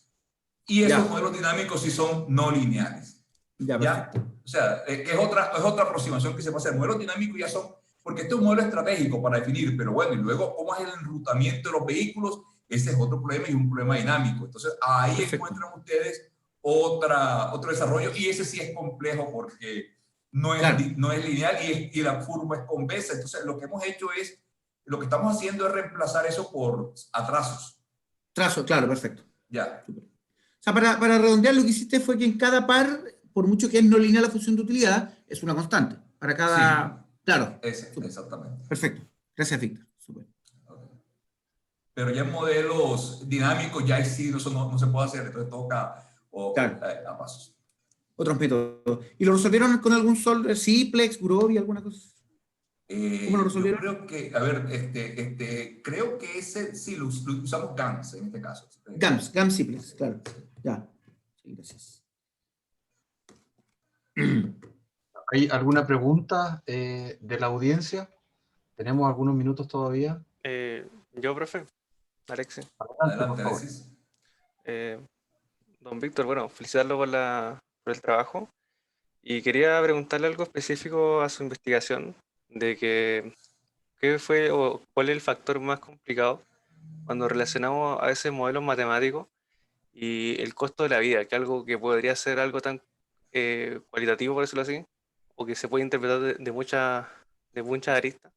Y esos modelos dinámicos sí son no lineales. ¿Ya? O sea, es otra aproximación que se puede hacer. Modelos dinámicos ya son, porque este es un modelo estratégico para definir, pero bueno, y luego cómo es el enrutamiento de los vehículos, ese es otro problema y un problema dinámico. Entonces, ahí encuentran ustedes otro desarrollo, y ese sí es complejo porque no es lineal y la curva es convexa. Entonces, lo que hemos hecho lo que estamos haciendo es reemplazar eso por atrasos. Trazo, claro, perfecto. Ya. O sea, para redondear, lo que hiciste fue que en cada par, por mucho que es no lineal la función de utilidad, es una constante. Para cada... Sí, claro. Exactamente. Perfecto. Gracias, Víctor. Super. Pero ya en modelos dinámicos, ya sí, eso no se puede hacer, entonces toca a pasos. Otros métodos. ¿Y lo resolvieron con algún solver? ¿Simplex, Groovy, alguna cosa? ¿Cómo lo resolvieron? Yo creo que, a ver, creo que ese sí lo usamos GAMS en este caso. GAMS Simplex, claro. Ya. Sí, gracias. ¿Hay alguna pregunta de la audiencia? ¿Tenemos algunos minutos todavía? Yo, profe, Alexis. Adelante, Alexis. Don Víctor, bueno, felicitarlo por el trabajo. Y quería preguntarle algo específico a su investigación, de qué fue o cuál es el factor más complicado cuando relacionamos a veces modelos matemáticos y el costo de la vida, que algo que podría ser algo tan cualitativo, por decirlo así, o que se puede interpretar de muchas aristas.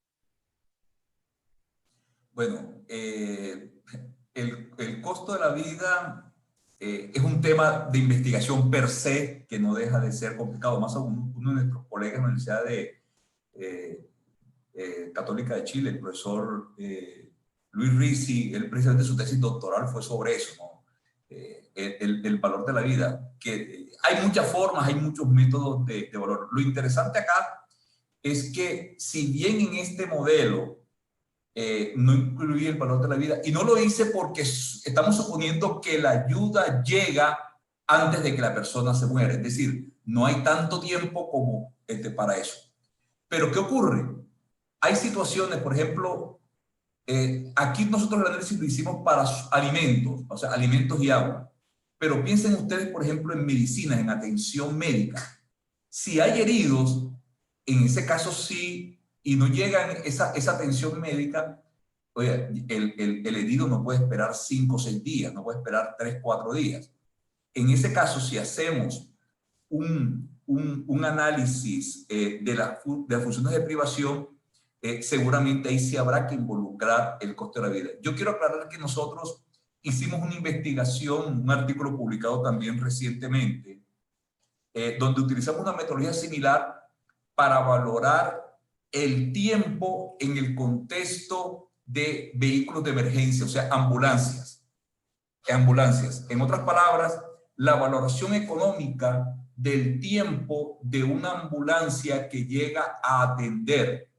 Bueno, el costo de la vida es un tema de investigación per se que no deja de ser complicado. Más aún, uno de nuestros colegas en la Universidad Católica de Chile, el profesor Luis Risi, él precisamente su tesis doctoral fue sobre eso, ¿no? El valor de la vida. Que hay muchas formas, hay muchos métodos de valor. Lo interesante acá es que si bien en este modelo no incluye el valor de la vida, y no lo hice porque estamos suponiendo que la ayuda llega antes de que la persona se muera, es decir, no hay tanto tiempo como para eso. Pero ¿qué ocurre? Hay situaciones, por ejemplo, aquí nosotros el análisis lo hicimos para alimentos, o sea, alimentos y agua, pero piensen ustedes, por ejemplo, en medicina, en atención médica. Si hay heridos, en ese caso sí y no llegan esa atención médica, oye, el herido no puede esperar 5 o 6 días, no puede esperar 3 o 4 días. En ese caso, si hacemos un análisis de las funciones de privación, seguramente ahí sí habrá que involucrar el costo de la vida. Yo quiero aclarar que nosotros hicimos una investigación, un artículo publicado también recientemente, donde utilizamos una metodología similar para valorar el tiempo en el contexto de vehículos de emergencia, o sea, ambulancias. En otras palabras, la valoración económica del tiempo de una ambulancia que llega a atender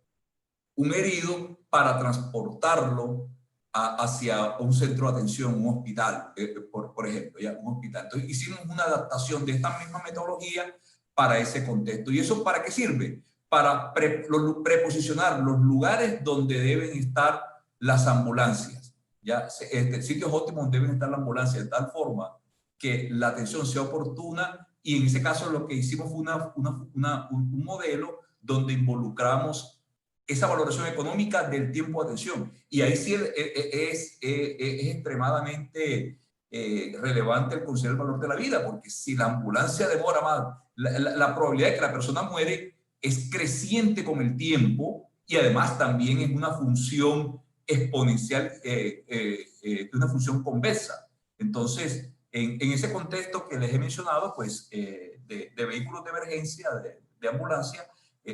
un herido para transportarlo hacia un centro de atención, un hospital, por ejemplo, ya, un hospital. Entonces hicimos una adaptación de esta misma metodología para ese contexto. ¿Y eso para qué sirve? Para preposicionar los lugares donde deben estar las ambulancias. ¿Ya? Sitios óptimos donde deben estar las ambulancias, de tal forma que la atención sea oportuna, y en ese caso lo que hicimos fue un modelo donde involucramos esa valoración económica del tiempo de atención. Y ahí sí es extremadamente relevante el considerar el valor de la vida, porque si la ambulancia demora más, la probabilidad de que la persona muere es creciente con el tiempo, y además también es una función exponencial, una función convexa. Entonces, en ese contexto que les he mencionado, pues, de vehículos de emergencia, de ambulancia,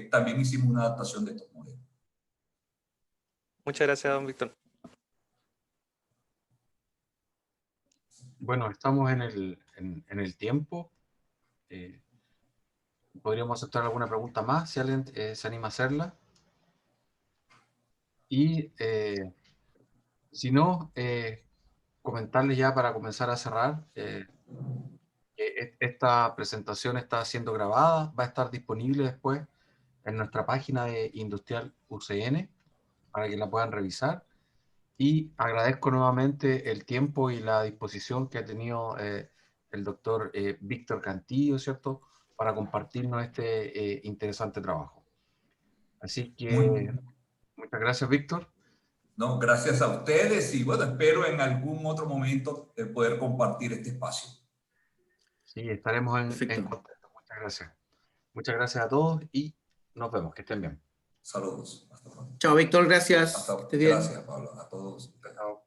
también hicimos una adaptación de estos modelos. Muchas gracias, don Víctor. Bueno, estamos en el tiempo. Podríamos aceptar alguna pregunta más, si alguien se anima a hacerla. Y si no, comentarles ya para comenzar a cerrar que esta presentación está siendo grabada, va a estar disponible después en nuestra página de Industrial UCN para que la puedan revisar. Y agradezco nuevamente el tiempo y la disposición que ha tenido el doctor Víctor Cantillo, ¿cierto?, para compartirnos este interesante trabajo. Así que muchas gracias, Víctor. No, gracias a ustedes, y bueno, espero en algún otro momento poder compartir este espacio. Sí, estaremos en contacto. Muchas gracias. Muchas gracias a todos y nos vemos. Que estén bien. Saludos. Hasta pronto. Chao, Víctor, gracias. Gracias, Pablo. A todos. Chao.